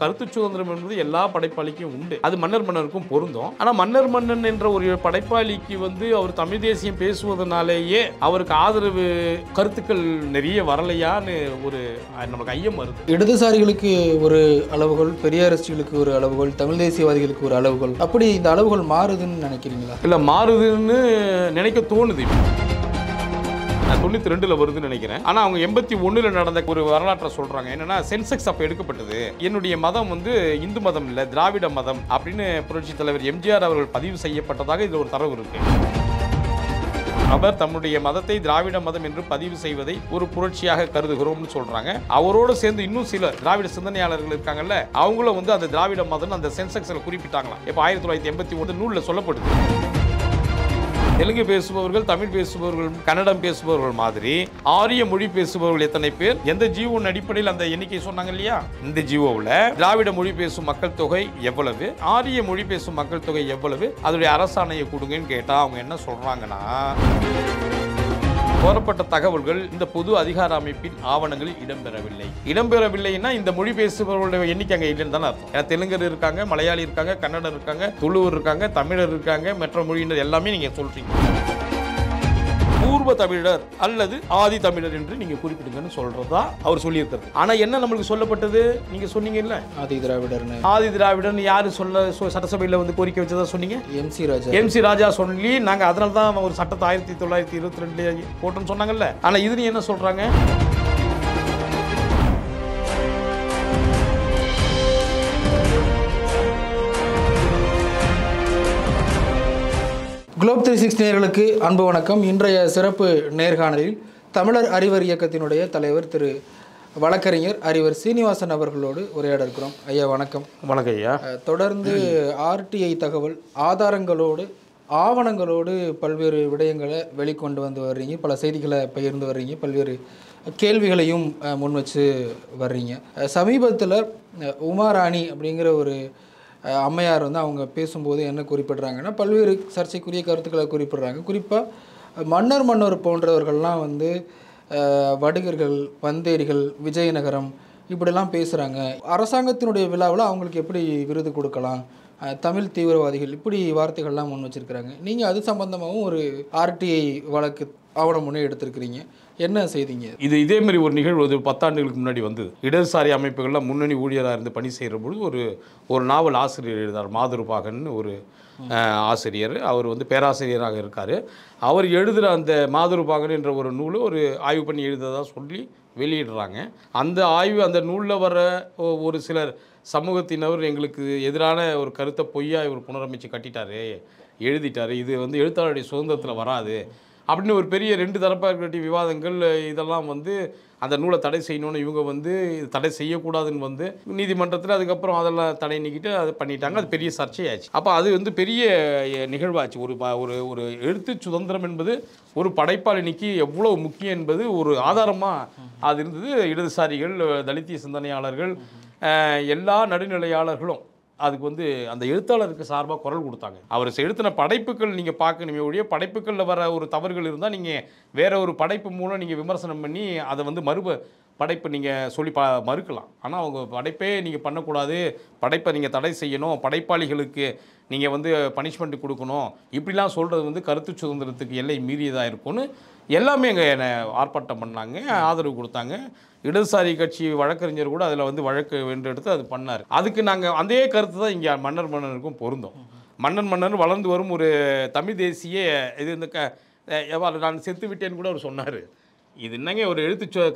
கருத்து சுதந்திரம் என்பது எல்லா படைப்பாளிக்கும் உண்டு. அது மன்னர் மன்னருக்கும் பொருந்தும். ஆனால் மன்னர் மன்னன் என்ற ஒரு படைப்பாளிக்கு அவர் தமிழ் தேசியம் பேசுவதனாலேயே அவருக்கு ஆதரவு கருத்துக்கள் நிறைய வரலையான்னு ஒரு நமக்கு ஐயம் வருது. இடதுசாரிகளுக்கு ஒரு அளவுகள், பெரியாரிஸ்டுகளுக்கு ஒரு அளவுகள், தமிழ் தேசியவாதிகளுக்கு ஒரு அளவுகள், அப்படி இந்த அளவுகள் மாறுதுன்னு நினைக்கிறீங்களா? இல்லை, மாறுதுன்னு நினைக்க தோணுது. 92 வருதுன்னு நினைக்கிறேன். ஆனால் அவங்க 81 நடந்த ஒரு வரலாற்றை சொல்றாங்க. என்னன்னா, சென்செக்ஸ் அப்போ எடுக்கப்பட்டது. என்னுடைய மதம் இந்து மதம் இல்லை, திராவிட மதம் அப்படின்னு புரட்சி தலைவர் எம்ஜிஆர் அவர்கள் பதிவு செய்யப்பட்டதாக இதில் ஒரு தரவு இருக்கு. அவர் தம்முடைய மதத்தை திராவிட மதம் என்று பதிவு செய்வதை ஒரு புரட்சியாக கருதுகிறோம்னு சொல்றாங்க. அவரோடு சேர்ந்து இன்னும் சில திராவிட சிந்தனையாளர்கள் இருக்காங்கல்ல, அவங்களும் அந்த திராவிட மதம் அந்த சென்செக்ஸ்ல குறிப்பிட்டாங்களாம். இப்போ 1981 நூலில் சொல்லப்படுது. தெலுங்கு பேசுபவர்கள், தமிழ் பேசுபவர்கள், கன்னடம் பேசுபவர்கள் மாதிரி ஆரிய மொழி பேசுபவர்கள் எத்தனை பேர், எந்த ஜிஓவின் அடிப்படையில் அந்த எண்ணிக்கை சொன்னாங்க இல்லையா, இந்த ஜிஓவில் திராவிட மொழி பேசும் மக்கள் தொகை எவ்வளவு, ஆரிய மொழி பேசும் மக்கள் தொகை எவ்வளவு, அதோடைய அரசாணையை கொடுங்கன்னு கேட்டா அவங்க என்ன சொல்றாங்கன்னா, கோரப்பட்ட தகவல்கள் இந்த பொது அதிகார அமைப்பின் ஆவணங்களில் இடம்பெறவில்லைன்னா இந்த மொழி பேசுபவர்களுடைய எண்ணிக்கை அங்கே இல்லைன்னு தானே அர்த்தம். ஏன்னா தெலுங்கர் இருக்காங்க, மலையாளி இருக்காங்க, கன்னடர் இருக்காங்க, துளுவர் இருக்காங்க, தமிழர் இருக்காங்க, மற்ற மொழியினர் எல்லாமே நீங்க சொல்றீங்க. பூர்வ தமிழர் அல்லது ஆதி தமிழர் என்று நீங்க குறிப்பிடுங்கன்னு சொல்றதா அவர் சொல்லியிருக்காரு. ஆனா என்ன நம்மளுக்கு சொல்லப்பட்டது, நீங்க சொன்னீங்கல்ல ஆதி திராவிடர்னு. ஆதி திராவிடர்னு யாரு சட்டசபையில் கோரிக்கை வச்சதா சொன்னீங்க? எம்சி ராஜா சொல்லி நாங்க அதனால தான் ஒரு சட்டத்தை 1922 போட்டோன்னு சொன்னாங்கல்ல. ஆனா இது நீ என்ன சொல்றாங்க? குளோப் 360 நேயர்களுக்கு அன்பு வணக்கம். இன்றைய சிறப்பு நேர்காணலில் தமிழர் அறிவர் இயக்கத்தினுடைய தலைவர் திரு வழக்கறிஞர் அறிவர் சீனிவாசன் அவர்களோடு உரையாட இருக்கிறோம். ஐயா வணக்கம். வணக்கம் ஐயா. தொடர்ந்து ஆர்டிஐ தகவல் ஆதாரங்களோடு ஆவணங்களோடு பல்வேறு விடயங்களை வெளிக்கொண்டு வந்து வர்றீங்க, பல செய்திகளை பகிர்ந்து வர்றீங்க, பல்வேறு கேள்விகளையும் முன் வச்சு வர்றீங்க. சமீபத்தில் உமாராணி அப்படிங்கிற ஒரு அம்மையார் அவங்க பேசும்போது என்ன குறிப்பிட்றாங்கன்னா, பல்வேறு சர்ச்சைக்குரிய கருத்துக்களை குறிப்பிட்றாங்க. குறிப்பாக மன்னர் போன்றவர்கள்லாம் வடுகர்கள், வந்தேரிகள், விஜயநகரம் இப்படிலாம் பேசுகிறாங்க. அரசாங்கத்தினுடைய விழாவில் அவங்களுக்கு எப்படி விருது கொடுக்கலாம், தமிழ் தீவிரவாதிகள், இப்படி வார்த்தைகள்லாம் முன் வச்சுருக்கிறாங்க. நீங்கள் அது சம்பந்தமாகவும் ஒரு ஆர்டிஐ வழக்கு ஆவணம் முன்னே எடுத்திருக்கிறீங்க. என்ன செய்தீங்க? இதே மாதிரி ஒரு நிகழ்வு 10 ஆண்டுகளுக்கு முன்னாடி வந்தது. இடதுசாரி அமைப்புகள்லாம் முன்னணி ஊழியராக இருந்து பணி செய்கிற பொழுது ஒரு நாவல் ஆசிரியர் எழுதார், மாதுருபாகன் ஒரு ஆசிரியர். அவர் பேராசிரியராக இருக்கார். அவர் எழுதுகிற அந்த மாதுருபாகன் என்ற ஒரு நூலை ஒரு ஆய்வு பண்ணி எழுதுறதா சொல்லி வெளியிடுறாங்க. அந்த ஆய்வு, அந்த நூலில் வர ஒரு சிலர் சமூகத்தினர் எங்களுக்கு எதிரான ஒரு கருத்தை பொய்யா இவர் புனரமைச்சு கட்டிட்டாரு, எழுதிட்டார், இது எழுத்தாளருடைய சுதந்திரத்தில் வராது அப்படின்னு ஒரு பெரிய 2 தரப்பாக இருக்கிற விவாதங்கள். இதெல்லாம் அந்த நூலை தடை செய்யணும்னு இவங்க தடை செய்யக்கூடாதுன்னு நீதிமன்றத்தில் அதுக்கப்புறம் அதெல்லாம் தடை நீக்கிட்டு அதை பண்ணிட்டாங்க. அது பெரிய சர்ச்சையாச்சு. அப்போ அது பெரிய நிகழ்வாச்சு. ஒரு எழுத்து சுதந்திரம் என்பது ஒரு படைப்பாளினிக்கு எவ்வளோ முக்கியம் என்பது ஒரு ஆதாரமாக அது இருந்தது. இடதுசாரிகள், தலித்திய சிந்தனையாளர்கள், எல்லா நடுநிலையாளர்களும் அதுக்கு அந்த எழுத்தாளருக்கு சார்பாக குரல் கொடுத்தாங்க. அவர் எழுத்தின படைப்புகள் நீங்கள் பார்க்கணுமே ஒழிய, படைப்புகளில் வர ஒரு தவறுகள் இருந்தால் நீங்கள் வேற ஒரு படைப்பு மூலம் நீங்கள் விமர்சனம் பண்ணி அதை படைப்பு நீங்கள் சொல்லி மறுக்கலாம். ஆனால் அவங்க படைப்பே நீங்கள் பண்ணக்கூடாது, படைப்பை நீங்கள் தடை செய்யணும், படைப்பாளிகளுக்கு நீங்கள் பனிஷ்மெண்ட் கொடுக்கணும், இப்படிலாம் சொல்கிறது கருத்து சுதந்திரத்துக்கு எல்லை மீறியதாக இருக்கும்னு எல்லாமே என்னை ஆர்ப்பாட்டம் பண்ணாங்க, ஆதரவு கொடுத்தாங்க. இடதுசாரி கட்சி வழக்கறிஞர் கூட அதில் வழக்கு வென்றெடுத்து அது பண்ணார். அதுக்கு நாங்கள் அதே கருத்து தான் இங்கே மன்னருக்கும் பொருந்தும். மன்னர் வளர்ந்து வரும் ஒரு தமிழ் தேசிய இது நான் செத்து விட்டேன்னு கூட அவர் சொன்னார். இது என்னங்க ஒரு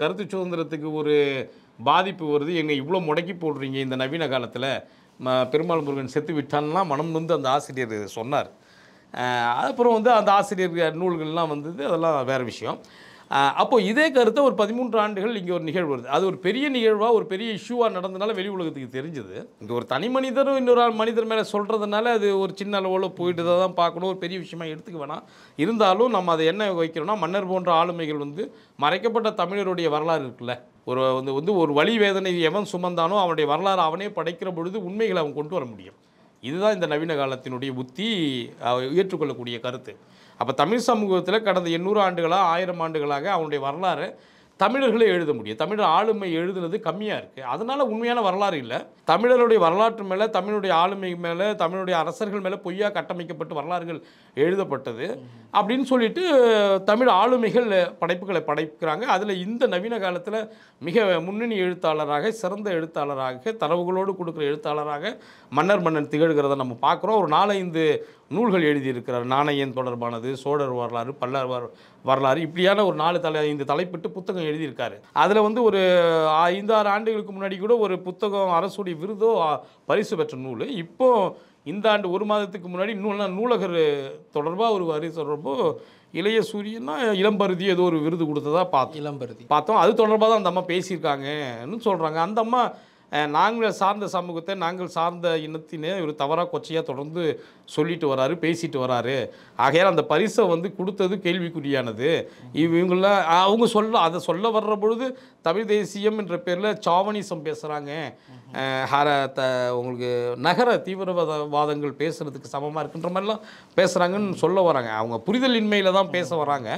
கருத்து சுதந்திரத்துக்கு ஒரு பாதிப்பு வருது, எங்கள் இவ்வளோ முடக்கி போடுறீங்க இந்த நவீன காலத்தில், பெருமாள் முருகன் செத்து விட்டான்லாம் மனம் அந்த ஆசிரியர் சொன்னார். அப்புறம் அந்த ஆசிரியர் நூல்கள்லாம் அதெல்லாம் வேறு விஷயம். அப்போது இதே கருத்தை ஒரு 13 ஆண்டுகள் இங்கே ஒரு நிகழ்வு வருது. அது ஒரு பெரிய நிகழ்வாக, ஒரு பெரிய இஷ்யூவாக நடந்தனால வெளி உலகத்துக்கு தெரிஞ்சது. இங்கே ஒரு தனி மனிதரும் இன்னொரு மனிதர் மேலே சொல்கிறதுனால அது ஒரு சின்ன அளவில் போயிட்டு தான் பார்க்கணும், ஒரு பெரிய விஷயமா எடுத்துக்க வேணாம். இருந்தாலும் நம்ம அதை என்ன வைக்கிறோம்னா, மன்னர் போன்ற ஆளுமைகள் மறைக்கப்பட்ட தமிழருடைய வரலாறு இருக்குல்ல, ஒரு வலி வேதனை எவன் சுமந்தானோ அவனுடைய வரலாறு அவனே படைக்கிற பொழுது உண்மைகளை அவன் கொண்டு வர முடியும். இதுதான் இந்த நவீன காலத்தினுடைய புத்தி ஏற்றுக்கொள்ளக்கூடிய கருத்து. அப்போ தமிழ் சமூகத்தில் கடந்த 800 ஆண்டுகளாக 1000 ஆண்டுகளாக அவனுடைய வரலாறு தமிழர்களே எழுத முடியும். தமிழர் ஆளுமை எழுதுனது கம்மியாக இருக்குது. அதனால் உண்மையான வரலாறு இல்லை. தமிழருடைய வரலாற்று மேலே, தமிழுடைய ஆளுமை மேலே, தமிழுடைய அரசர்கள் மேலே பொய்யா கட்டமைக்கப்பட்டு வரலாறுகள் எழுதப்பட்டது அப்படின்னு சொல்லிட்டு தமிழ் ஆளுமைகள் படைப்புகளை படைக்கிறாங்க. அதில் இந்த நவீன காலத்தில் மிக முன்னணி எழுத்தாளராக, சிறந்த எழுத்தாளராக, தரவுகளோடு கொடுக்குற எழுத்தாளராக மன்னன் திகழ்கிறத நம்ம பார்க்குறோம். ஒரு 4-5 நூல்கள் எழுதியிருக்கிறார். நாணயம் தொடர்பானது, சோழர் வரலாறு, பல்லர் வரலாறு, இப்படியான ஒரு 4-5 தலைப்பிட்டு புத்தகம் எழுதியிருக்காரு. அதில் வந்து ஒரு 5-6 ஆண்டுகளுக்கு முன்னாடி கூட ஒரு புத்தகம் அரசுடைய விருதோ பரிசு பெற்ற நூல். இப்போ இந்த ஆண்டு 1 மாதத்துக்கு முன்னாடி நூலகர் தொடர்பாக ஒரு வரி சொல்கிறப்போ இளைய சூரியனா இளம்பருதி ஏதோ ஒரு விருது கொடுத்ததா பார்த்தோம். அது தொடர்பாக தான் அந்த அம்மா பேசியிருக்காங்கன்னு சொல்கிறாங்க. அந்த அம்மா நாங்கள் சார்ந்த சமூகத்தை, நாங்கள் சார்ந்த இனத்தினே ஒரு தவறாக கொச்சையாக தொடர்ந்து சொல்லிட்டு வராரு, பேசிட்டு வராரு. ஆகையால் அந்த பரிசை வந்து கொடுத்தது கேள்விக்குறியானது. இவங்களாம் அவங்க அதை சொல்ல வர்ற பொழுது தமிழ் தேசியம் என்ற பேரில் சாவனிசம் பேசுகிறாங்க, உங்களுக்கு நகர தீவிரவாதங்கள் பேசுகிறதுக்கு சமமாக இருக்குன்ற மாதிரிலாம் பேசுகிறாங்கன்னு சொல்ல வராங்க. அவங்க புரிதலின்மையில் தான் பேச வராங்க.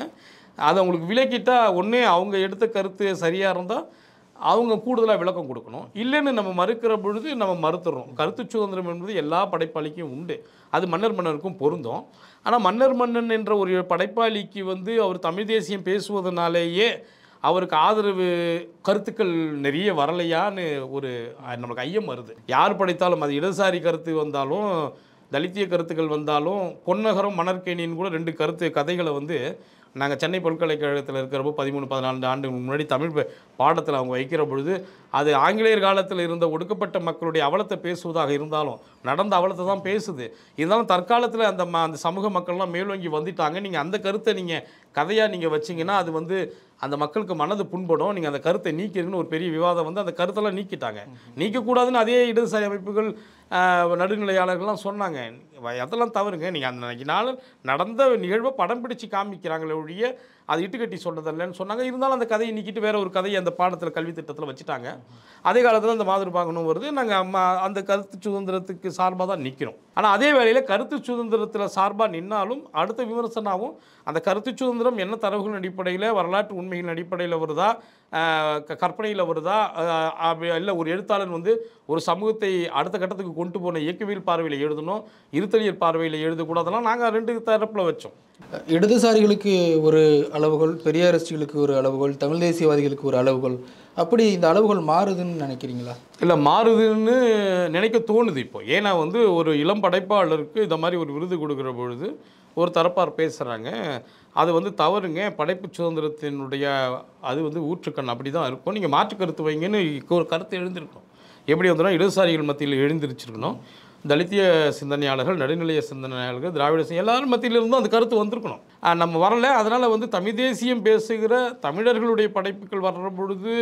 அதை அவங்களுக்கு விளக்கிட்டால் ஒன்றே அவங்க எடுத்த கருத்து சரியாக இருந்தால் அவங்க கூடுதலாக விளக்கம் கொடுக்கணும். இல்லைன்னு நம்ம மறுக்கிற பொழுது நம்ம மறுத்துறோம். கருத்து சுதந்திரம் என்பது எல்லா படைப்பாளிக்கும் உண்டு. அது மன்னருக்கும் பொருந்தும். ஆனால் மன்னன் என்ற ஒரு படைப்பாளிக்கு வந்து அவர் தமிழ் தேசியம் பேசுவதனாலேயே அவருக்கு ஆதரவு கருத்துக்கள் நிறைய வரலையான்னு ஒரு நம்மளுக்கு ஐயம் வருது. யார் படைத்தாலும், அது இடதுசாரி கருத்து வந்தாலும், தலித்திய கருத்துக்கள் வந்தாலும், பொன்னகரம் மணற்கேணின்னு கூட 2 கதைகளை வந்து நாங்கள் சென்னை பல்கலைக்கழகத்தில் இருக்கிறப்போ 13-14 ஆண்டுக்கு முன்னாடி தமிழ் பாடத்தில் அவங்க வைக்கிற பொழுது அது ஆங்கிலேயர் காலத்தில் இருந்த ஒடுக்கப்பட்ட மக்களுடைய அவலத்தை பேசுவதாக இருந்தாலும் நடந்த அவலத்தை தான் பேசுது. இருந்தாலும் தற்காலத்தில் அந்த சமூக மக்கள்லாம் மேலோங்கி வந்துட்டாங்க. நீங்கள் அந்த கருத்தை நீங்கள் கதையாக நீங்கள் வச்சிங்கன்னா அது வந்து அந்த மக்களுக்கு மனது புண்படும். நீங்கள் அந்த கருத்தை நீக்கிறீங்கன்னு ஒரு பெரிய விவாதம் வந்து அந்த கருத்தெல்லாம் நீக்கிட்டாங்க. நீக்கக்கூடாதுன்னு அதே இடதுசாரி அமைப்புகள், நடுநிலையாளர்கள்லாம் சொன்னாங்க. அதெல்லாம் தவறுங்க. நீங்கள் அந்த நாள் நடந்த நிகழ்வை படம் பிடிச்சி காமிக்கிறாங்களே ஒழிய அது இட்டுக்கட்டி சொல்கிறதில்லன்னு சொன்னாங்க. இருந்தாலும் அந்த கதையை நீக்கிட்டு வேற ஒரு கதையை அந்த பாடத்தில் கல்வி திட்டத்தில் வச்சுட்டாங்க. அதே காலத்தில் அந்த மாதிருபாகனும் வருது. நாங்கள் அந்த கருத்து சுதந்திரத்துக்கு சார்பாக தான் நிற்கிறோம். ஆனால் அதே வேளையில் கருத்து சுதந்திரத்தில் சார்பாக நின்னாலும் அடுத்த விமர்சனாவும் அந்த கருத்து சுதந்திரம் என்ன தரவுகளின் அடிப்படையில், வரலாற்று உண்மைகளின் அடிப்படையில் வருதா, கற்பனையில் வருதா, இல்லை ஒரு எழுத்தாளர் வந்து ஒரு சமூகத்தை அடுத்த கட்டத்துக்கு கொண்டு போன இயக்கவியல் பார்வையில் எழுதணும், இருத்தலியல் பார்வையில் எழுதக்கூடாதெல்லாம் நாங்கள் 2 தரப்பில் வச்சோம். இடதுசாரிகளுக்கு ஒரு அளவுகோல், பெரியாரிஸ்டுகளுக்கு ஒரு அளவுகோல், தமிழ் தேசியவாதிகளுக்கு ஒரு அளவுகோல், அப்படி இந்த அளவுகள் மாறுதுன்னு நினைக்கிறீங்களா? இல்லை, மாறுதுன்னு நினைக்க தோணுது இப்போ. ஏன்னா வந்து ஒரு இளம் படைப்பாளருக்கு இந்த மாதிரி ஒரு விருது கொடுக்குற பொழுது ஒரு தரப்பார் பேசுகிறாங்க. அது வந்து தவறுங்க, படைப்பு சுதந்திரத்தினுடைய அது வந்து ஊற்றுக்கண் அப்படி தான் இருக்கும், நீங்கள் மாற்று கருத்து வைங்கன்னு ஒரு கருத்து எழுந்திருக்கணும். எப்படி வந்துடும், இடதுசாரிகள் மத்தியில் எழுந்திருச்சிருக்கணும், தலித்திய சிந்தனையாளர்கள், நடுநிலைய சிந்தனையாளர்கள், திராவிட எல்லாரும் மத்தியிலிருந்தும் அந்த கருத்து வந்திருக்கணும். நம்ம வரல. அதனால் வந்து தமிழ் தேசியம் பேசுகிற தமிழர்களுடைய படைப்புகள் வர்ற பொழுது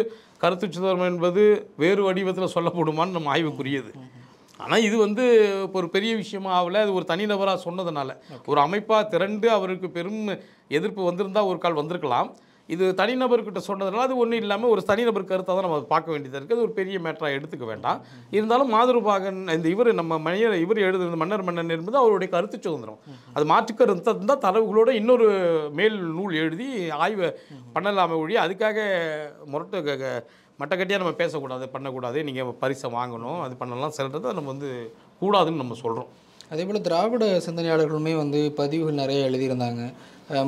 கருத்து சுதந்திரம் என்பது வேறு வடிவத்தில் சொல்லப்படுமான்னு நம்ம ஆய்வுக்குரியது. ஆனால் இது வந்து ஒரு பெரிய விஷயமா ஆகலை. அது ஒரு தனிநபராக சொன்னதுனால, ஒரு அமைப்பாக திரண்டு அவருக்கு பெரும் எதிர்ப்பு வந்திருந்தால் ஒரு கால் வந்திருக்கலாம். இது தனிநபர்கிட்ட சொன்னதுனால அது ஒன்றும் இல்லாமல் ஒரு தனிநபர் கருத்தாக தான் நம்ம பார்க்க வேண்டியதாக இருக்குது. அது ஒரு பெரிய மேட்டராக எடுத்துக்க வேண்டாம். இருந்தாலும் மாதுருபாகன் இந்த இவர் எழுதுறது மன்னன் என்பது அவருடைய கருத்து சுதந்திரம். அது மாற்றுக்கருத்து இருந்தால் தரவுகளோட இன்னொரு மேல் நூல் எழுதி ஆய்வை பண்ணலாமே ஒழிய அதுக்காக மட்டக்கட்டியாக நம்ம பேசக்கூடாது, பண்ணக்கூடாது, நீங்கள் பரிசை வாங்கணும், அது பண்ணலாம் செல்றது நம்ம வந்து கூடாதுன்னு நம்ம சொல்கிறோம். அதே போல் திராவிட சிந்தனையாளர்களுமே வந்து பதிவுகள் நிறைய எழுதியிருந்தாங்க.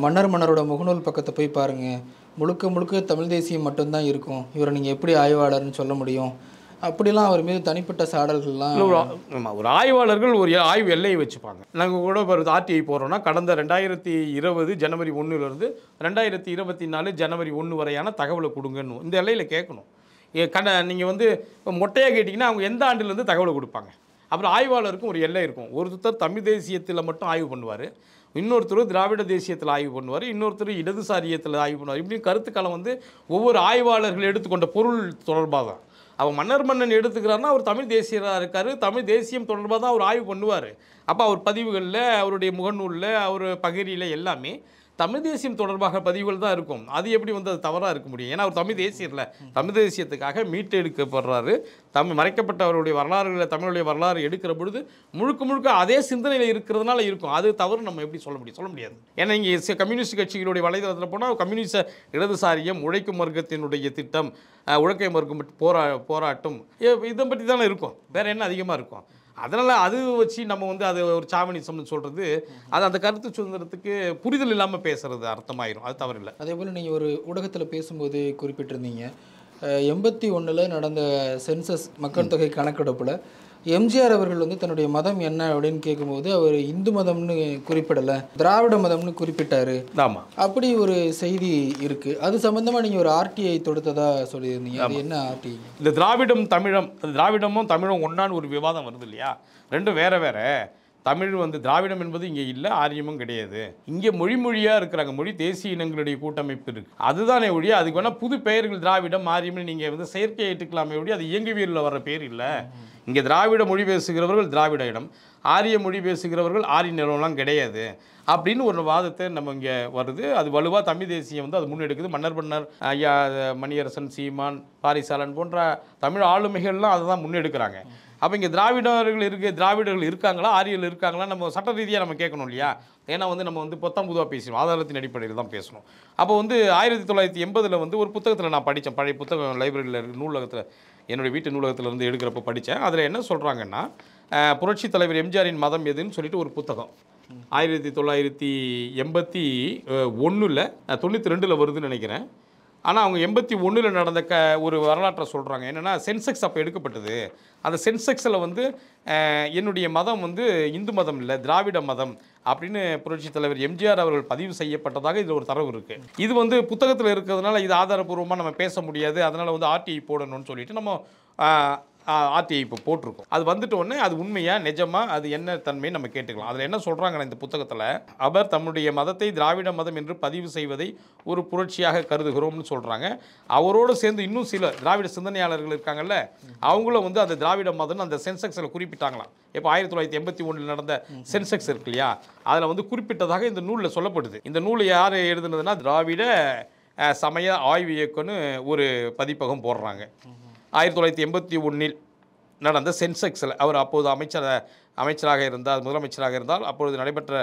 மன்னரோட முகநூல் பக்கத்தை போய் பாருங்கள், முழுக்க தமிழ் தேசியம் மட்டும்தான் இருக்கும், இவரை நீங்கள் எப்படி ஆய்வாளர்னு சொல்ல முடியும், அப்படிலாம் அவர் மீது தனிப்பட்ட சாடல்கள்லாம். ஒரு ஆய்வாளர்கள் ஒரு ஆய்வு எல்லையை வச்சுப்பாங்க. நாங்கள் கூட ஒரு ஆர்டிஐ போகிறோன்னா கடந்த 2020 ஜனவரி 1லேருந்து 2024 ஜனவரி 1 வரையான தகவலை கொடுங்கன்னு இந்த எல்லையில் கேட்கணும். நீங்கள் வந்து மொட்டையாக கேட்டிங்கன்னா அவங்க எந்த ஆண்டுலேருந்து தகவலை கொடுப்பாங்க. அப்புறம் ஆய்வாளருக்கும் ஒரு எல்லை இருக்கும். ஒருத்தர் தமிழ் தேசியத்தில் மட்டும் ஆய்வு பண்ணுவார், இன்னொருத்தர் திராவிட தேசியத்தில் ஆய்வு பண்ணுவார், இன்னொருத்தர் இடதுசாரியத்தில் ஆய்வு பண்ணுவார். இப்படி கருத்துக்களம் வந்து ஒவ்வொரு ஆய்வாளர்கள் எடுத்துக்கொண்ட பொருள் தொடர்பாக தான். அவர் மன்னன் எடுத்துக்கிறாருன்னா அவர் தமிழ் தேசியராக இருக்கார், தமிழ் தேசியம் தொடர்பாக தான் அவர் ஆய்வு பண்ணுவார். அப்போ அவர் பதிவுகளில், அவருடைய முகநூலில், அவர் பகிரியில் எல்லாமே தமிழ் தேசியம் தொடர்பாக பதிவுகள் தான் இருக்கும். அது எப்படி வந்து அது தவறாக இருக்க முடியும்? ஏன்னா அவர் தமிழ் தேசியர்ல, தமிழ் தேசியத்துக்காக மீட்டெடுக்கப்படுறாரு. மறைக்கப்பட்டவருடைய வரலாறுகளை, தமிழுடைய வரலாறு எடுக்கிற பொழுது முழுக்க முழுக்க அதே சிந்தனையில் இருக்கிறதுனால இருக்கும். அது தவறு நம்ம எப்படி சொல்ல முடியும்? சொல்ல முடியாது. ஏன்னா இங்கே கம்யூனிஸ்ட் கட்சிகளுடைய வலைதளத்தில் போனால் கம்யூனிஸ்ட் இடதுசாரியம், உழைக்கும் வர்க்கத்தினுடைய திட்டம், உழைக்கும் வர்க்கம் போராட்டம், இதை பற்றி தானே இருக்கும். வேறு என்ன அதிகமாக இருக்கும்? அதனால் அது வச்சு நம்ம வந்து அது ஒரு சாவனிசம்னு சொல்கிறது, அது அந்த கருத்து சுதந்திரத்துக்கு புரிதல் இல்லாமல் பேசுகிறது அர்த்தமாயிரும். அது தவறில்லை. அதே போல் நீங்கள் ஒரு ஊடகத்தில் பேசும்போது குறிப்பிட்டிருந்தீங்க, 81 நடந்த சென்சஸ் மக்கள் தொகை கணக்கெடுப்பில் எம்ஜிஆர் அவர்கள் வந்து தன்னுடைய மதம் என்ன அப்படின்னு கேட்கும்போது அவர் இந்து மதம்னு குறிப்பிடலை, திராவிட மதம்னு குறிப்பிட்டார். ஆமாம், அப்படி ஒரு செய்தி இருக்குது. அது சம்மந்தமாக நீங்கள் ஒரு ஆர்டிஐ தொடுத்ததாக சொல்லியிருந்தீங்க. அது என்ன ஆர்டிஐ? இந்த திராவிடமும் தமிழும் ஒன்றான்னு ஒரு விவாதம் வருது இல்லையா? ரெண்டும் வேற வேற. தமிழ் வந்து திராவிடம் என்பது இங்கே இல்லை, ஆரியமும் கிடையாது. இங்கே மொழியாக இருக்கிறாங்க. மொழி தேசிய இனங்களுடைய கூட்டமைப்பு இருக்குது. அதுதானே ஒழிய அதுக்கு வேணால் புது பெயர்கள் திராவிடம், ஆரியம்னு நீங்கள் வந்து செயற்கையை ஏற்றுக்கலாமே ஒழிய அது இயங்குவியலில் வர பேர் இல்லை. இங்கே திராவிட மொழி பேசுகிறவர்கள் திராவிட இடம், ஆரிய மொழி பேசுகிறவர்கள் ஆரிய நிலம்லாம் கிடையாது அப்படின்னு ஒரு வாதத்தை நம்ம இங்கே வருது. அது வலுவாக தமிழ் தேசியம் வந்து அது முன்னெடுக்குது. மன்னர் ஐயா மணியரசன், சீமான், பாரிசாலன் போன்ற தமிழ் ஆளுமைகள்லாம் அதை தான் முன்னெடுக்கிறாங்க. அப்போ இங்கே திராவிடர்கள் இருக்காங்களா, ஆரியர்கள் இருக்காங்களா, நம்ம சட்ட ரீதியாக நம்ம கேட்கணும் இல்லையா? ஏன்னா வந்து நம்ம வந்து பொத்தாம் பொதுவாக பேசணும், ஆதாரத்தின் அடிப்படையில் தான் பேசணும். அப்போ வந்து 1980 வந்து ஒரு புத்தகத்தில் நான் படித்தேன். பழைய புத்தகம் லைப்ரரியில் நூலகத்தில், என்னுடைய வீட்டு நூலகத்தில் இருந்து எடுக்கிறப்ப படித்தேன். அதில் என்ன சொல்கிறாங்கன்னா, புரட்சி தலைவர் எம்ஜிஆரின் மதம் எதுன்னு சொல்லிட்டு ஒரு புத்தகம் 1981 92 வருதுன்னு நினைக்கிறேன். ஆனால் அவங்க 81 நடந்த ஒரு வரலாற்றை சொல்கிறாங்க. என்னென்னா, சென்செக்ஸ் அப்போ எடுக்கப்பட்டது. அந்த சென்செக்ஸில் வந்து என்னுடைய மதம் வந்து இந்து மதம் இல்லை, திராவிட மதம் அப்படின்னு புரட்சி தலைவர் எம்ஜிஆர் அவர்கள் பதிவு செய்யப்பட்டதாக இதில் ஒரு தரவு இருக்குது. இது வந்து புத்தகத்தில் இருக்கிறதுனால இது ஆதாரபூர்வமாக நம்ம பேச முடியாது, அதனால் வந்து ஆர்டிஐ போடணும்னு சொல்லிட்டு நம்ம ஆர்டிஐ இப்போ போட்டிருக்கோம். அது வந்துட்டு உடனே அது உண்மையாக நிஜமாக அது என்ன தன்மை நம்ம கேட்டுக்கலாம். அதில் என்ன சொல்கிறாங்கன்னா, இந்த புத்தகத்தில் அவர் தம்முடைய மதத்தை திராவிட மதம் என்று பதிவு செய்வதை ஒரு புரட்சியாக கருதுகிறோம்னு சொல்கிறாங்க. அவரோடு சேர்ந்து இன்னும் சில திராவிட சிந்தனையாளர்கள் இருக்காங்கல்ல, அவங்களும் வந்து அந்த திராவிட மதம்னு அந்த சென்செக்ஸில் குறிப்பிட்டாங்களாம். இப்போ 1981 நடந்த சென்செக்ஸ் இருக்கு இல்லையா, அதில் வந்து குறிப்பிட்டதாக இந்த நூலில் சொல்லப்படுது. இந்த நூலை யார் எழுதுனதுன்னா, திராவிட சமய ஆய்வு இயக்கம்னு ஒரு பதிப்பகம் போடுறாங்க. 1981 நடந்த சென்செக்ஸில் அவர் அப்போது அமைச்சராக இருந்தால், முதலமைச்சராக இருந்தால், அப்பொழுது நடைபெற்ற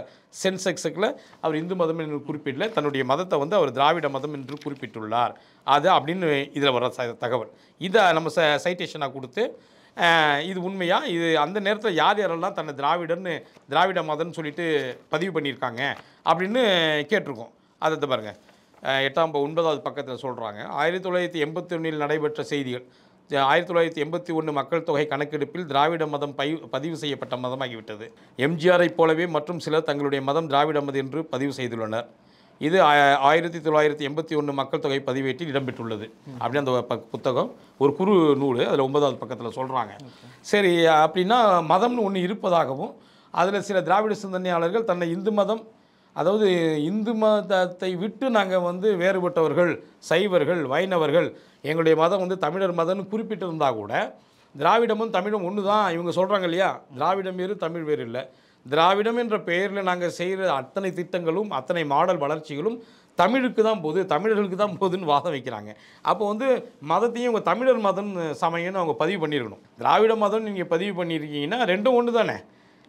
சென்செக்ஸுக்குள்ள அவர் இந்து மதம் என்று குறிப்பிடல, தன்னுடைய மதத்தை வந்து அவர் திராவிட மதம் என்று குறிப்பிட்டுள்ளார். அது அப்படின்னு இதில் வர தகவல். இதை நம்ம சைட்டேஷனாக கொடுத்து இது உண்மையா, இது அந்த நேரத்தில் யாரெல்லாம் தன்னை திராவிட மதம்னு சொல்லிட்டு பதிவு பண்ணியிருக்காங்க அப்படின்னு கேட்டிருக்கோம். அதை பாருங்கள், 9வது பக்கத்தில் சொல்கிறாங்க. 1981 நடைபெற்ற செய்திகள். 1981 மக்கள் தொகை கணக்கெடுப்பில் திராவிட மதம் பதிவு செய்யப்பட்ட மதமாகிவிட்டது. எம்ஜிஆரை போலவே மற்றும் சிலர் தங்களுடைய மதம் திராவிட மதம் என்று பதிவு செய்துள்ளனர். இது 1981 மக்கள் தொகை பதிவேட்டில் இடம்பெற்றுள்ளது அப்படி அந்த புத்தகம் ஒரு குறு நூல். அதில் 9வது பக்கத்தில் சொல்கிறாங்க. சரி, அப்படின்னா மதம்னு ஒன்று இருப்பதாகவும் அதில் சில திராவிட சிந்தனையாளர்கள் தன்னை இந்து மதம், அதாவது இந்து மதத்தை விட்டு நாங்கள் வந்து வேறுபட்டவர்கள், சைவர்கள், வைணவர்கள், எங்களுடைய மதம் வந்து தமிழர் மதம்னு குறிப்பிட்டிருந்தால் கூட திராவிடமும் தமிழும் ஒன்று தான் இவங்க சொல்கிறாங்க இல்லையா? திராவிடம் வேறு தமிழ் வேறு இல்லை. திராவிடம் என்ற பெயரில் நாங்கள் செய்கிற அத்தனை திட்டங்களும் அத்தனை மாடல் வளர்ச்சிகளும் தமிழுக்கு தான் போகுது, தமிழர்களுக்கு தான் போகுதுன்னு வாதம் வைக்கிறாங்க. அப்போ வந்து மதத்தையும் உங்கள் தமிழர் மதம் சமயம்னு அவங்க பதிவு பண்ணியிருக்கணும். திராவிட மதம் நீங்கள் பதிவு பண்ணியிருக்கீங்கன்னா ரெண்டும் ஒன்று தானே,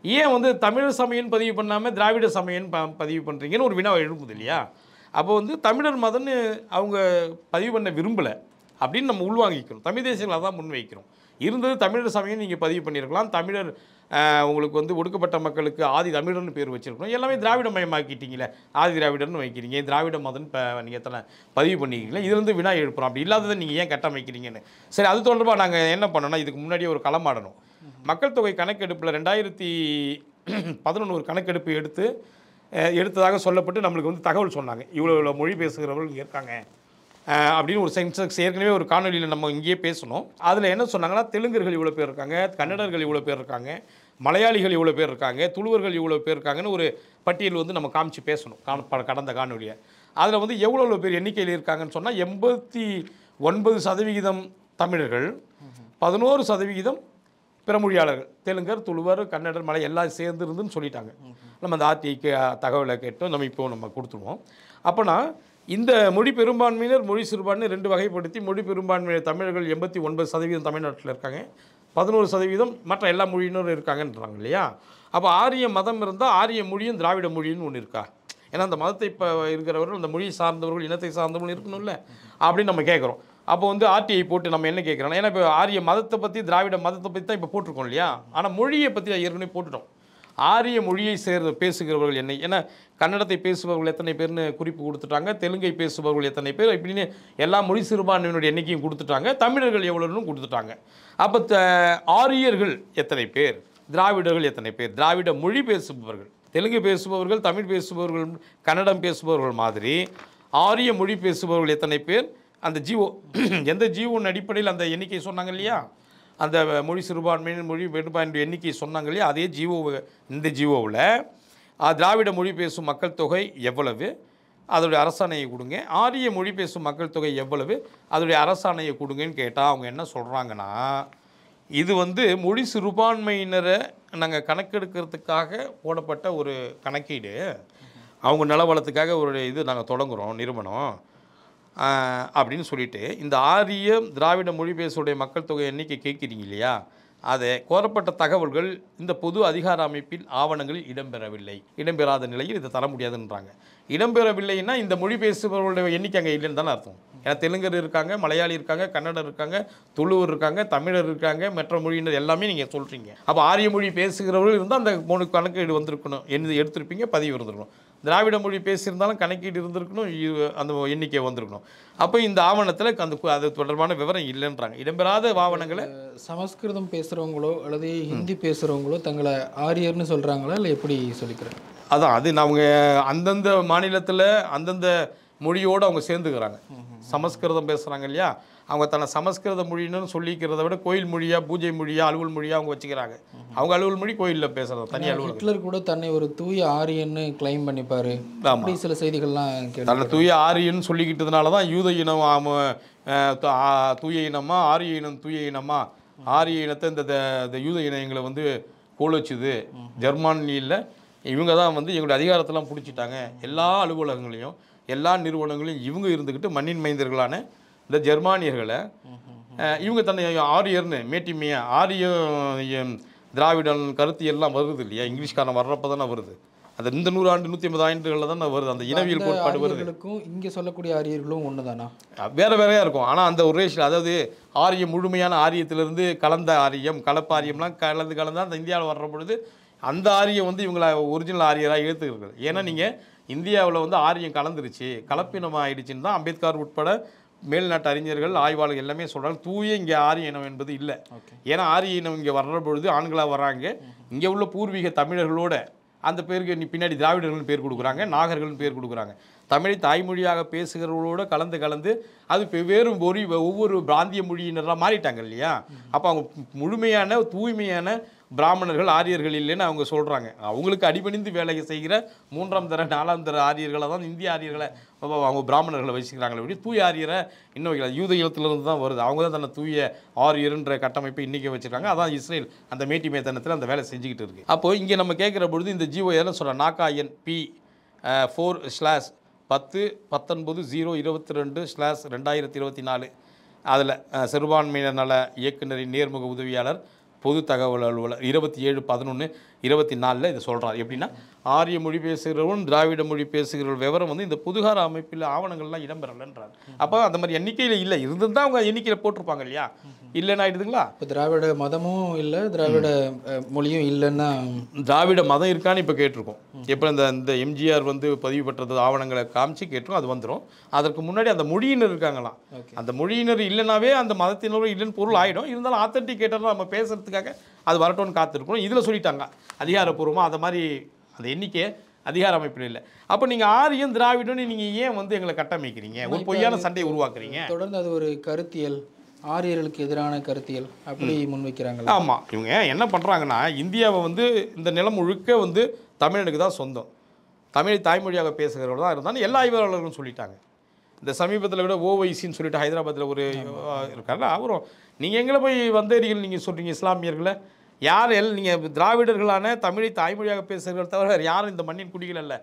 ஏன் வந்து தமிழர் சமயம்னு பதிவு பண்ணாமல் திராவிட சமயம்னு பதிவு பண்ணுறீங்கன்னு ஒரு வினா எழுப்புது இல்லையா? அப்போ வந்து தமிழர் மதம்னு அவங்க பதிவு பண்ண விரும்பலை அப்படின்னு நம்ம உள்வாங்கிக்கணும். தமிழ் தேசியங்களை தான் முன்வைக்கிறோம். இருந்தது தமிழர் சமயம் நீங்கள் பதிவு பண்ணியிருக்கலாம். தமிழர் உங்களுக்கு வந்து ஒடுக்கப்பட்ட மக்களுக்கு ஆதி தமிழர்னு பேர் வச்சுருக்கணும். எல்லாமே திராவிட மயமாக்கிட்டீங்களே, ஆதி திராவிடர்னு வைக்கிறீங்க, திராவிட மதம் இப்போ நீங்கள் எத்தனை பதிவு பண்ணிக்கிறீங்களா, இதுலேருந்து வினா எழுப்புறோம். அப்படி இல்லாததை நீங்கள் ஏன் கட்டமைக்கிறீங்கன்னு. சரி, அது தொடர்பாக நாங்கள் என்ன பண்ணோன்னா, இதுக்கு முன்னாடியே ஒரு களமாடணும். மக்கள் தொகை கணக்கெடுப்பில் 2011 ஒரு கணக்கெடுப்பு எடுத்ததாக சொல்லப்பட்டு நம்மளுக்கு வந்து தகவல் சொன்னாங்க. இவ்வளோ மொழி பேசுகிறவர்கள் இங்கே இருக்காங்க அப்படின்னு ஒரு சென்செக்ஸ் ஏற்கனவே ஒரு காணொலியில் நம்ம இங்கேயே பேசணும். அதில் என்ன சொன்னாங்கன்னா, தெலுங்கர்கள் இவ்வளோ பேர் இருக்காங்க, கன்னடர்கள் இவ்வளோ பேர் இருக்காங்க, மலையாளிகள் இவ்வளோ பேர் இருக்காங்க, துளுவர்கள் இவ்வளோ பேர் இருக்காங்கன்னு ஒரு பட்டியல் வந்து நம்ம காமிச்சு பேசணும் கடந்த காணொலியை. அதில் வந்து எவ்வளோ பேர் எண்ணிக்கையில் இருக்காங்கன்னு சொன்னால் 89% தமிழர்கள், 11% பிற மொழியாளர்கள் தெலுங்கர், துளுவர், கன்னடர், மலை எல்லாம் சேர்ந்து இருந்துன்னு சொல்லிட்டாங்க. நம்ம அந்த ஆர்டிஐக்கு தகவலை கேட்டோம், நம்ம கொடுத்துருவோம். அப்போனா இந்த மொழி பெரும்பான்மையினர், மொழி சிறுபான்மை 2 வகைப்படுத்தி, மொழி பெரும்பான்மையினர் தமிழர்கள் 89% தமிழ்நாட்டில் இருக்காங்க, 11% மற்ற எல்லா மொழியினரும் இருக்காங்கன்றாங்க இல்லையா? அப்போ ஆரிய மதம் இருந்தால் ஆரிய மொழியும் திராவிட மொழின்னு ஒன்று இருக்கா? ஏன்னா அந்த மதத்தை இப்போ இருக்கிறவர்கள், அந்த மொழியை சார்ந்தவர்கள், இனத்தை சார்ந்தவர்கள் இருக்கணும்ல அப்படின்னு நம்ம கேட்குறோம். அப்போ வந்து ஆர்டிஐ போட்டு நம்ம என்ன கேட்குறோம்? ஏன்னா இப்போ ஆரிய மதத்தை பற்றி, திராவிட மதத்தை பற்றி தான் இப்போ போட்டிருக்கோம் இல்லையா? ஆனால் மொழியை பற்றி ஏற்கனவே போட்டுட்டோம். ஆரிய மொழியை பேசுகிறவர்கள் என்ன, ஏன்னா கன்னடத்தை பேசுபவர்கள் எத்தனை பேர்னு குறிப்பு கொடுத்துட்டாங்க, தெலுங்கை பேசுபவர்கள் எத்தனை பேர், இப்படின்னு எல்லா மொழி சிறுபான்மையினுடைய எண்ணிக்கையும் கொடுத்துட்டாங்க, தமிழர்கள் எவ்வளோன்னு கொடுத்துட்டாங்க. அப்போ ஆரியர்கள் எத்தனை பேர், திராவிடர்கள் எத்தனை பேர், திராவிட மொழி பேசுபவர்கள், தெலுங்கு பேசுபவர்கள், தமிழ் பேசுபவர்கள், கன்னடம் பேசுபவர்கள் மாதிரி ஆரிய மொழி பேசுபவர்கள் எத்தனை பேர், அந்த ஜிஓ எந்த ஜிஓன் அடிப்படையில் அந்த எண்ணிக்கை சொன்னாங்க இல்லையா? அந்த மொழி சிறுபான்மையின் மொழி பெரும்பான்மை எண்ணிக்கை சொன்னாங்க இல்லையா? அதே இந்த ஜிஓவில் திராவிட மொழி பேசும் மக்கள் தொகை எவ்வளவு, அதோடைய அரசாணையை கொடுங்க. ஆரிய மொழி பேசும் மக்கள் தொகை எவ்வளவு, அதோடைய அரசாணையை கொடுங்கன்னு கேட்டால் அவங்க என்ன சொல்கிறாங்கன்னா, இது வந்து மொழி சிறுபான்மையினரை நாங்கள் கணக்கெடுக்கிறதுக்காக போடப்பட்ட ஒரு கணக்கீடு, அவங்க நலவளத்துக்காக ஒரு இது நாங்கள் தொடங்குகிறோம் நிறுவனம் அப்படின்னு சொல்லிட்டு, இந்த ஆரிய திராவிட மொழி பேசுடைய மக்கள் தொகை எண்ணிக்கை கேட்குறீங்க இல்லையா? அதை கோரப்பட்ட தகவல்கள் இந்த பொது அதிகார அமைப்பில் ஆவணங்களில் இடம்பெறாத நிலையில் இதை தர முடியாதுன்றாங்க. இடம்பெறவில்லைன்னா இந்த மொழி பேசுபவர்களுடைய எண்ணிக்கை அங்கே இல்லைன்னு தானே அர்த்தம். ஏன்னா தெலுங்கர் இருக்காங்க, மலையாளி இருக்காங்க, கன்னடர் இருக்காங்க, துளுவர் இருக்காங்க, தமிழர் இருக்காங்க, மற்ற மொழியினர் எல்லாமே நீங்கள் சொல்கிறீங்க. அப்போ ஆரிய மொழி பேசுகிறவர்கள் இருந்தால் அந்த 3 கணக்கீடு வந்திருக்கணும், எடுத்திருப்பீங்க, பதிவு இருந்திருக்கணும். திராவிட மொழி பேசியிருந்தாலும் கணக்கீடு இருந்திருக்கணும், அந்த எண்ணிக்கை வந்திருக்கணும். அப்போ இந்த ஆவணத்தில் அது தொடர்பான விவரம் இல்லைன்றாங்க. இடம்பெறாத ஆவணங்களை சமஸ்கிருதம் பேசுகிறவங்களோ அல்லது ஹிந்தி பேசுகிறவங்களோ தங்களை ஆரியர்னு சொல்கிறாங்களா இல்லை எப்படி சொல்லிக்கிறாங்க? அதான் அது அவங்க அந்தந்த மாநிலத்தில் அந்தந்த மொழியோடு அவங்க சேர்ந்துக்கிறாங்க. சமஸ்கிருதம் பேசுகிறாங்க இல்லையா, அவங்க தன்னை சமஸ்கிருத மொழின்னு சொல்லிக்கிறத விட கோயில் மொழியாக, பூஜை மொழியாக, அலுவல் மொழியாக அவங்க வச்சுக்கிறாங்க. அவங்க அலுவல் மொழி கோயிலில் பேசுகிறது தனி அலுவல். ஹிட்லர் கூட தன்னை ஒரு தூய ஆரியன்னு கிளைம் பண்ணிப்பார். அப்படி சில செய்திகள்லாம் தன்னை தூய ஆரியன்னு சொல்லிக்கிட்டதுனால தான் யூத இனம் தூய இனமா, ஆரிய இனம் தூய இனமா, ஆரிய இனத்தை இந்த யூத இனங்களை வந்து கோலச்சுது. ஜெர்மானியில் இவங்க தான் வந்து எங்களுடைய அதிகாரத்தெல்லாம் பிடிச்சிட்டாங்க. எல்லா அலுவலகங்களையும் எல்லா நிறுவனங்களையும் இவங்க இருந்துக்கிட்டு மண்ணின் மைந்தர்களான இந்த ஜெர்மானியர்களை இவங்க தன்னை ஆரியர்னு மேட்டிமையா, ஆரிய திராவிடன் கருத்து எல்லாம் வருது இல்லையா? இங்கிலீஷ்காரன் வர்றப்போ தானே வருது. அது இந்த 100 ஆண்டு 150 ஆண்டுகளில் தானே வருது. அந்த இனவியல் கோட்பாடு வருது. இங்கே சொல்லக்கூடிய ஆரியர்களும் ஒன்று தானா? வேறு வேறையாக இருக்கும். ஆனால் அந்த ஒரு ரேஷியல், அதாவது ஆரியம் முழுமையான ஆரியத்திலிருந்து கலந்த ஆரியம், கலப்பாரியம்லாம் கலந்து அந்த இந்தியாவில் வர்ற பொழுது அந்த ஆரியம் வந்து இவங்களை ஒரிஜினல் ஆரியராக ஏற்றுக்கிறது. ஏன்னா நீங்கள் இந்தியாவில் வந்து ஆரியம் கலந்துருச்சு, கலப்பினம் ஆயிடுச்சுன்னு தான் அம்பேத்கர் உட்பட மேல்நாட்டு அறிஞர்கள், ஆய்வாளர்கள் எல்லாமே சொல்கிறாங்க. தூய இங்கே ஆரிய இனம் என்பது இல்லை. ஏன்னா ஆரிய இனம் இங்கே வர்ற பொழுது ஆண்களாக வர்றாங்க, இங்கே உள்ள பூர்வீக தமிழர்களோட அந்த பேருக்கு நீ பின்னாடி திராவிடர்கள்னு பேர் கொடுக்குறாங்க, நாகர்கள்னு பேர் கொடுக்குறாங்க. தமிழை தாய்மொழியாக பேசுகிறவர்களோடு கலந்து அது வெவ்வேறு ஒவ்வொரு பிராந்திய மொழியினராக மாறிட்டாங்க இல்லையா? அப்போ அவங்க முழுமையான தூய்மையான பிராமணர்கள் ஆரியர்கள் இல்லைன்னு அவங்க சொல்கிறாங்க. அவங்களுக்கு அடிபணிந்து வேலை செய்கிற 3ஆம் தர 4ஆம் தர ஆரியர்களை தான் இந்திய ஆரியர்களை அவங்க பிராமணர்களை வச்சுக்கிறாங்களே அப்படி தூய ஆரியரை இன்னும் வைக்கல. யூத இனத்திலிருந்து தான் வருது. அவங்க தான் தன்னை தூய ஆரியர்ன்ற கட்டமைப்பை இன்றைக்கி வச்சுருக்காங்க. அதான் இஸ்ரேல் அந்த மேட்டி மேத்தனத்தில் அந்த வேலை செஞ்சுக்கிட்டு இருக்குது. அப்போது இங்கே நம்ம கேட்குற பொழுது இந்த ஜிஓ எதனா சொல்கிறேன், நாகாயன் பி 4/10/10/022/2024 அதில் சிறுபான்மையினர் நல இயக்குநரின் நேர்முக உதவியாளர் பொது தகவல் அலுவலர் 27/11/24 இதை சொல்கிறார். எப்படின்னா ஆரிய மொழி பேசுகிறவரும் திராவிட மொழி பேசுகிறவர்கள் விவரம் வந்து இந்த பொதுகார அமைப்பில் ஆவணங்கள்லாம் இடம்பெறலைன்றார். அப்போ அந்த மாதிரி எண்ணிக்கையில் இல்லை, இருந்திருந்தால் அவங்க எண்ணிக்கையில் போட்டிருப்பாங்க இல்லையா? இல்லைன்னா ஆயிடுதுங்களா? இப்போ திராவிட மதமும் இல்லை, திராவிட மொழியும் இல்லைன்னா திராவிட மதம் இருக்கான்னு இப்போ கேட்டிருக்கோம். எப்போ இந்த எம்ஜிஆர் வந்து பதிவு பெற்றது ஆவணங்களை காமிச்சு கேட்டிருக்கோம், அது வந்துடும். அதற்கு முன்னாடி அந்த மொழியினர் இருக்காங்களாம், அந்த மொழியினர் இல்லைனாவே அந்த மதத்தினரும் இல்லைன்னு பொருள் ஆகிடும். இருந்தாலும் ஆத்தென்டிகேட்டராக நம்ம பேசுகிறதுக்காக அது வரட்டும்னு காத்திருக்கணும். இதில் சொல்லிட்டாங்க அதிகாரப்பூர்வமாக அந்த மாதிரி அந்த எண்ணிக்கை அதிகார அமைப்பில் இல்லை. அப்போ நீங்கள் ஆரியம் திராவிடம்னு நீங்கள் ஏன் வந்து எங்களை கட்டமைக்கிறீங்க? ஒரு பொய்யான சண்டையை உருவாக்குறீங்க. தொடர்ந்து அது ஒரு கருத்தியல், ஆரியர்களுக்கு எதிரான கருத்தியல் அப்படி முன்வைக்கிறாங்க. ஆமாம், இவங்க என்ன பண்ணுறாங்கன்னா இந்தியாவை வந்து இந்த நிலம் முழுக்க வந்து தமிழனுக்கு தான் சொந்தம், தமிழை தாய்மொழியாக பேசுகிறவர்கள் தான் இருந்தாலும் எல்லா ஆய்வாளர்களும் சொல்லிட்டாங்க. இந்த சமீபத்தில் விட ஓவைசின்னு சொல்லிட்டு ஹைதராபாத்தில் ஒரு இருக்கார்ல, அவரும் நீங்கள் எங்களை போய் வந்தேரிகள் நீங்கள் சொல்கிறீங்க இஸ்லாமியர்களை, யார் நீங்கள் திராவிடர்களான தமிழை தாய்மொழியாக பேசுகிறத தவிர வேறு யாரும் இந்த மண்ணின் குடிகள் அல்ல,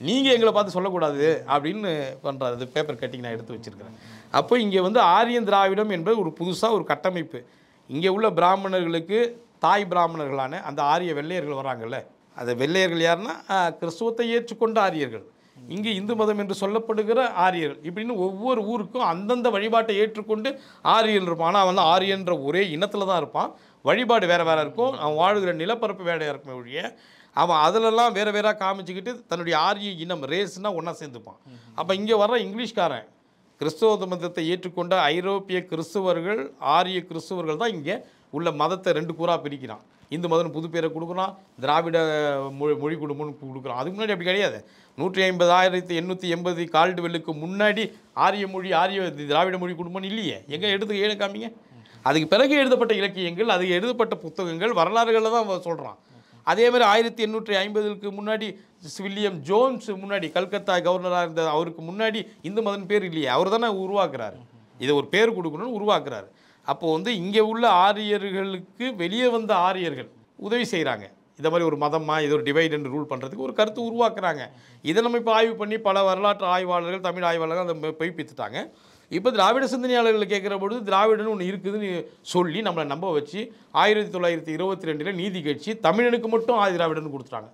நீங்கள் எங்களை பார்த்து சொல்லக்கூடாது அப்படின்னு பண்ணுறாரு. அது பேப்பர் கட்டிங் நான் எடுத்து வச்சுருக்கிறேன். அப்போ இங்கே வந்து ஆரியன் திராவிடம் என்பது ஒரு புதுசாக ஒரு கட்டமைப்பு. இங்கே உள்ள பிராமணர்களுக்கு தாய் பிராமணர்களான அந்த ஆரிய வெள்ளையர்கள் வராங்கல்ல, அந்த வெள்ளையர்கள் யாருன்னா கிறிஸ்துவத்தை ஏற்றுக்கொண்ட ஆரியர்கள், இங்கே இந்து மதம் என்று சொல்லப்படுகிற ஆரியர்கள், இப்படின்னு ஒவ்வொரு ஊருக்கும் அந்தந்த வழிபாட்டை ஏற்றுக்கொண்டு ஆரியன் இருப்பான். ஆனால் வந்து ஆரியன்ற ஒரே இனத்தில் தான் இருப்பான், வழிபாடு வேறு வேறு இருக்கும், அவன் வாழ்கிற நிலப்பரப்பு வேறையாக இருக்குமே ஒழிய அவன் அதிலெல்லாம் வேறு வேறாக காமிச்சிக்கிட்டு தன்னுடைய ஆரிய இனம் ரேஸ்னால் ஒன்றா சேர்ந்துப்பான். அப்போ இங்கே வர்ற இங்கிலீஷ்காரன் கிறிஸ்தவ மதத்தை ஏற்றுக்கொண்ட ஐரோப்பிய கிறிஸ்துவர்கள் ஆரிய கிறிஸ்துவர்கள் தான் இங்கே உள்ள மதத்தை 2 கூறாக பிரிக்கிறான். இந்து மதம் புது பேரை கொடுக்குறான், திராவிட மொழி குடும்பம்னு கொடுக்குறான். அதுக்கு முன்னாடி அப்படி கிடையாது. 150,880 கால்டுவெல்லுக்கு முன்னாடி ஆரிய மொழி திராவிட மொழி குடும்பம்னு இல்லையே. எங்கே எழுத காமிங்க. அதுக்கு பிறகு எழுதப்பட்ட இலக்கியங்கள், அதுக்கு எழுதப்பட்ட புத்தகங்கள், வரலாறுகளில் தான் சொல்கிறான். அதே மாதிரி 1850க்கு முன்னாடி வில்லியம் ஜோன்ஸ் முன்னாடி கல்கத்தா கவர்னராக இருந்த அவருக்கு முன்னாடி இந்து மதன் பேர் இல்லையே, அவர் தானே உருவாக்குறாரு. இதை ஒரு பேர் கொடுக்கணும்னு உருவாக்குறாரு. அப்போது வந்து இங்கே உள்ள ஆரியர்களுக்கு வெளியே வந்த ஆரியர்கள் உதவி செய்கிறாங்க. இந்த மாதிரி ஒரு மதமாக இது ஒரு டிவைட் அண்ட் ரூல் பண்ணுறதுக்கு ஒரு கருத்து உருவாக்குறாங்க. இதை நம்ம இப்போ ஆய்வு பண்ணி பல வரலாற்று ஆய்வாளர்கள் தமிழ் ஆய்வாளர்கள் அதை பொய்ப்பித்துட்டாங்க. இப்போ திராவிட சிந்தனையாளர்களை கேட்குற பொழுது திராவிடன்னு ஒன்று இருக்குதுன்னு சொல்லி நம்மளை நம்ப வச்சு 1922 நீதி கட்சி தமிழனுக்கு மட்டும் ஆதி திராவிடன்னு கொடுத்துட்டாங்க.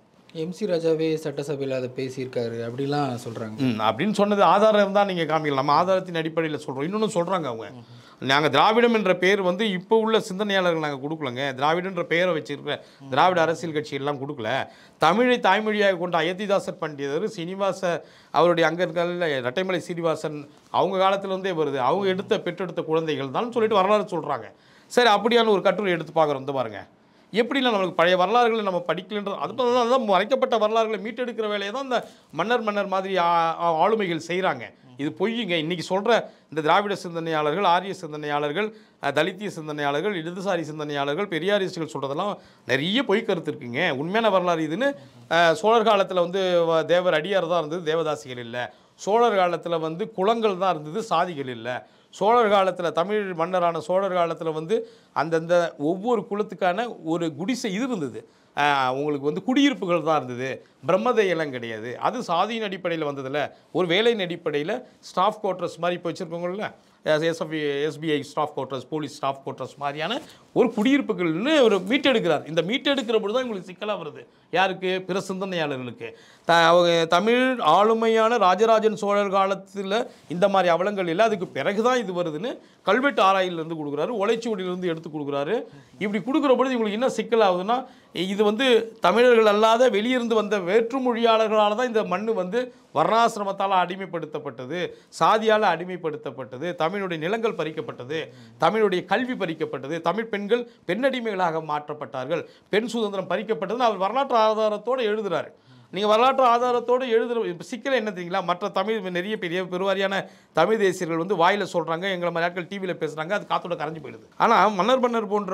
MC ராஜாவே சட்டசபையில் அதை பேசியிருக்காரு அப்படிலாம் சொல்கிறாங்க. அப்படின்னு சொன்னது ஆதாரம் தான் நீங்கள் காமிக்கலாம். நம்ம ஆதாரத்தின் அடிப்படையில் சொல்கிறோம். இன்னொன்று சொல்கிறாங்க அவங்க, நாங்கள் திராவிடம் என்ற பெயர் வந்து இப்போ உள்ள சிந்தனையாளர்கள் நாங்கள் கொடுக்கலங்க, திராவிடன்ற பெயரை வச்சுருக்கிற திராவிட அரசியல் கட்சியெல்லாம் கொடுக்கல, தமிழை தாய்மொழியாக கொண்ட அயோத்திதாசர் பண்டிதர் சீனிவாச அவருடைய அங்கே இருக்கிற இரட்டைமலை சீனிவாசன் அவங்க காலத்திலேருந்தே வருது, அவங்க பெற்றெடுத்த குழந்தைகள் தான் சொல்லிட்டு வரலாறு சொல்கிறாங்க. சரி, அப்படியான ஒரு கட்டுரை எடுத்து பார்க்குறோம். இந்த பாருங்க, எப்படின்னா நம்மளுக்கு பழைய வரலாறுகளை நம்ம படிக்கலன்றது, அதுதான் மறைக்கப்பட்ட வரலாறுகளை மீட்டெடுக்கிற வேலையை தான் இந்த மன்னர் மாதிரி ஆளுமைகள் செய்கிறாங்க. இது பொய்யுங்க. இன்றைக்கி சொல்கிற இந்த திராவிட சிந்தனையாளர்கள், ஆரிய சிந்தனையாளர்கள், தலித்திய சிந்தனையாளர்கள், இடதுசாரி சிந்தனையாளர்கள், பெரியாரிஸ்டுகள் சொல்கிறதெல்லாம் நிறைய பொய் கருத்து இருக்குங்க. உண்மையான வரலாறு இதுன்னு சோழர் காலத்தில் வந்து தேவர் அடியார் தான் இருந்தது, தேவதாசிகள் இல்லை. சோழர் காலத்தில் வந்து குலங்கள் தான் இருந்தது, சாதிகள் இல்லை. சோழர் காலத்தில் தமிழ் மன்னரான சோழர் காலத்தில் வந்து அந்தந்த ஒவ்வொரு குலத்துக்கான ஒரு குடிசை இது இருந்தது, உங்களுக்கு வந்து குடியிருப்புகள் தான் இருந்தது, பிரம்மதையெல்லாம் கிடையாது. அது சாதியின் அடிப்படையில் வந்ததில்ல, ஒரு வேலையின் அடிப்படையில் ஸ்டாஃப் குவார்ட்டர்ஸ் மாதிரி இப்போ வச்சுருக்கோங்கள, SBI staff quarters, police staff quarters மாதிரியான ஒரு குடியிருப்புகள்னு ஒரு மீட்டெடுக்கிறார். இந்த மீட்டெடுக்கிற பொழுது தான் உங்களுக்கு சிக்கலாக வருது. யாருக்கு? பிற சிந்தனையாளர்களுக்கு. அவங்க தமிழ் ஆளுமையான ராஜராஜன் சோழர் காலத்தில் இந்த மாதிரி அவலங்கள் இல்லை, அதுக்கு பிறகு தான் இது வருதுன்னு கல்வெட்டு ஆராயிலிருந்து கொடுக்குறாரு, ஓலைச்சுவடியிலிருந்து எடுத்து கொடுக்குறாரு. இப்படி கொடுக்குற பொழுது இவங்களுக்கு என்ன சிக்கலாகுதுன்னா, இது வந்து தமிழர்கள் அல்லாத வெளியிருந்து வந்த வேற்றுமொழியாளர்களால் தான் இந்த மண் வந்து வர்ணாசிரமத்தால் அடிமைப்படுத்தப்பட்டது, சாதியால் அடிமைப்படுத்தப்பட்டது, தமிழுடைய நிலங்கள் பறிக்கப்பட்டது, தமிழுடைய கல்வி பறிக்கப்பட்டது, தமிழ் பெண்கள் பெண்ணடிமைகளாக மாற்றப்பட்டார்கள், பெண் சுதந்திரம் பறிக்கப்பட்டதுன்னு அவர் வரலாற்று ஆதாரத்தோடு எழுதுகிறாரு. நீங்கள் வரலாற்று ஆதாரத்தோடு எழுதுகிற சிக்கலை என்ன தெரியுங்களா? மற்ற தமிழ் நிறைய பெருவாரியான தமிழ் தேசியர்கள் வந்து வாயில் சொல்கிறாங்க, எங்களை மாதிரி ஆட்கள் டிவியில் பேசுகிறாங்க, அது காத்தோட கரைஞ்சி போயிடுது. ஆனால் மன்னர் போன்ற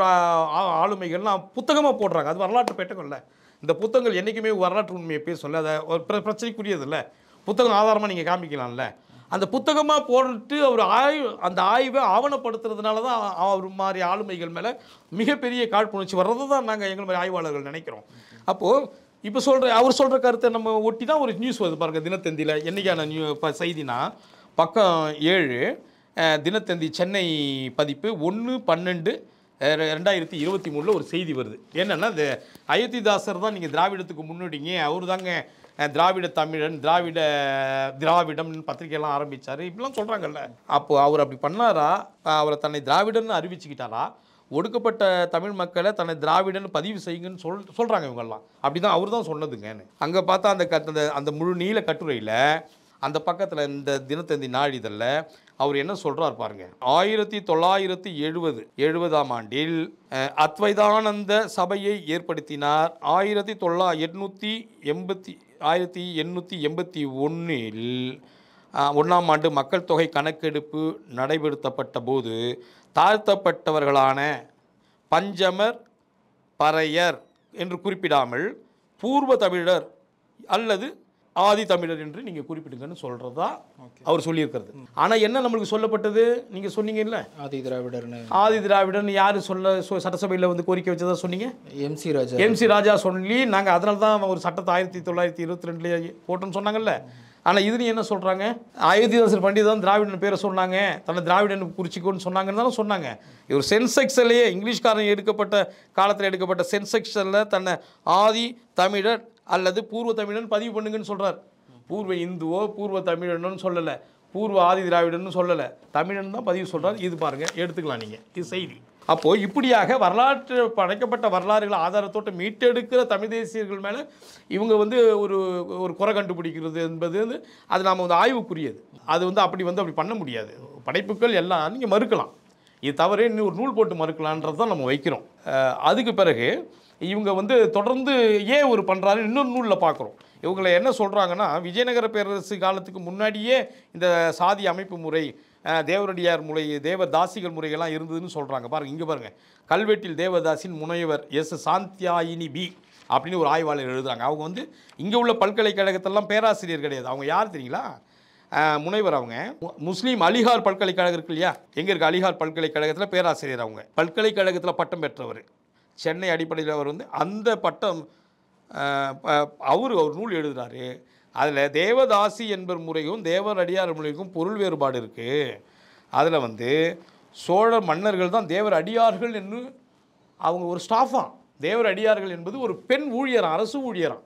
ஆளுமைகள்லாம் புத்தகமாக போடுறாங்க, அது வரலாற்று பெட்டகம் இல்லை. இந்த புத்தகங்கள் என்றைக்குமே வரலாற்று உண்மையை பேசல, அதை ஒரு பிரச்சனைக்குரியது இல்லை. புத்தகம் ஆதாரமாக நீங்கள் காமிக்கலாம்ல. அந்த புத்தகமாக போட்டு அவர் அந்த ஆய்வை ஆவணப்படுத்துறதுனால தான் அவர் மாதிரி ஆளுமைகள் மேலே மிகப்பெரிய காழ்ப்புணர்ச்சி வர்றது தான் நாங்கள் எங்கள் மாதிரி ஆய்வாளர்கள் நினைக்கிறோம். அப்போது இப்போ அவர் சொல்கிற கருத்தை நம்ம ஒட்டி தான் ஒரு நியூஸ் வருது பாருங்கள். தினத்தந்தியில் என்றைக்கான செய்தினா பக்கம் 7 தினத்தந்தி சென்னை பதிப்பு 1/12/2023 ஒரு செய்தி வருது. என்னென்னா, இந்த அயோத்திதாசர் தான் நீங்கள் திராவிடத்துக்கு முன்னோடிங்க, அவர் தாங்க திராவிட தமிழன், திராவிடம்னு பத்திரிகையெல்லாம் ஆரம்பித்தார், இப்படிலாம் சொல்கிறாங்கல்ல. அப்போது அவர் அப்படி பண்ணாரா? அவரை தன்னை திராவிடன்னு அறிவிச்சுக்கிட்டாரா? ஒடுக்கப்பட்ட தமிழ் மக்களை தன்னை திராவிடன்னு பதிவு செய்யுங்கன்னு சொல்கிறாங்க இவங்கெல்லாம். அப்படி தான் அவர் தான் சொன்னதுங்கன்னு. அங்கே பார்த்தா அந்த முழு நீள கட்டுரையில் அந்த பக்கத்தில் இந்த தினத்தந்தி நாளிதழில் அவர் என்ன சொல்கிறார் பாருங்க. 1970ஆம் ஆண்டில் அத்வைதானந்த சபையை ஏற்படுத்தினார். 1881 1ஆம் ஆண்டு மக்கள் தொகை கணக்கெடுப்பு நடைபெறுத்தப்பட்ட போது தாழ்த்தப்பட்டவர்களான பஞ்சமர், பறையர் என்று குறிப்பிடாமல் பூர்வ தமிழர் அல்லது ஆதி தமிழர் என்று நீங்கள் குறிப்பிடுங்கன்னு சொல்கிறது தான் அவர் சொல்லியிருக்கிறது. ஆனால் என்ன நம்மளுக்கு சொல்லப்பட்டது, நீங்கள் சொன்னீங்கல்ல ஆதி திராவிடர்னு. ஆதி திராவிடன் யார் சட்டசபையில் வந்து கோரிக்கை வச்சதா சொன்னீங்க? எம்சி ராஜா சொல்லி நாங்கள் அதனால தான் ஒரு சட்டத்தை 1922 போட்டோன்னு சொன்னாங்கல்ல. ஆனால் இது என்ன சொல்கிறாங்க, அயோத்திதாசர் பண்டிதர் தான் திராவிடன் பேரை சொன்னாங்க, தன்னை திராவிடன் குறிச்சிக்கோன்னு சொன்னாங்கன்னு தானே சொன்னாங்க. இவர் சென்செக்ஸ்லேயே இங்கிலீஷ்காரன் எடுக்கப்பட்ட காலத்தில் எடுக்கப்பட்ட சென்செக்ஸில் தன்னை ஆதி தமிழர் அல்லது பூர்வ தமிழன் பதிவு பண்ணுங்கன்னு சொல்கிறார். பூர்வ இந்துவோ பூர்வ தமிழன்னு சொல்லலை, பூர்வ ஆதி திராவிடன்னு சொல்லலை, தமிழன் தான் பதிவு சொல்கிறார். இது பாருங்கள், எடுத்துக்கலாம் நீங்கள், இது செய்தி. அப்போது இப்படியாக வரலாற்று படைக்கப்பட்ட வரலாறுகளை ஆதாரத்தோட்ட மீட்டெடுக்கிற தமிழ் தேசியர்கள் மேலே இவங்க வந்து ஒரு ஒரு குறை கண்டுபிடிக்கிறது என்பது வந்து அது நாம் வந்து ஆய்வுக்குரியது. அது வந்து அப்படி பண்ண முடியாது. படைப்புகள் எல்லாம் நீங்கள் மறுக்கலாம், இது தவறு, இன்னும் ஒரு நூல் போட்டு மறுக்கலான்றது தான் நம்ம வைக்கிறோம். அதுக்கு பிறகு இவங்க வந்து தொடர்ந்து ஏன் ஒரு பண்ணுறாரு இன்னொரு நூலில் பார்க்குறோம். இவங்களை என்ன சொல்கிறாங்கன்னா, விஜயநகர பேரரசு காலத்துக்கு முன்னாடியே இந்த சாதி அமைப்பு முறை, தேவரடியார் முறை, தேவதாசிகள் முறைகள்லாம் இருந்ததுன்னு சொல்கிறாங்க. பாருங்கள், இங்கே பாருங்கள், கல்வெட்டில் தேவதாசின் முனைவர் எஸ் சாந்தியாயினி பி அப்படின்னு ஒரு ஆய்வாளர் எழுதுகிறாங்க. அவங்க வந்து இங்கே உள்ள பல்கலைக்கழகத்திலலாம் பேராசிரியர் கிடையாது. அவங்க யார் தெரியுங்களா? முனைவர். அவங்க முஸ்லீம் அலிகார் பல்கலைக்கழகம் இருக்கு இல்லையா, எங்கே இருக்குது அலிகார் பல்கலைக்கழகத்தில் பேராசிரியர். அவங்க பல்கலைக்கழகத்தில் பட்டம் பெற்றவர், சென்னை அடிப்படையில். அவர் வந்து அந்த பட்டம் அவர் நூல் எழுதுகிறாரு. அதில் தேவதாசி என்பர் முறையும் தேவர் அடியார் முறைக்கும் பொருள் வேறுபாடு இருக்குது. அதில் வந்து சோழ மன்னர்கள் தான் தேவர் அடியார்கள் என்று அவங்க ஒரு ஸ்டாஃபாக. தேவர் அடியார்கள் என்பது ஒரு பெண் ஊழியராம், அரசு ஊழியராம்.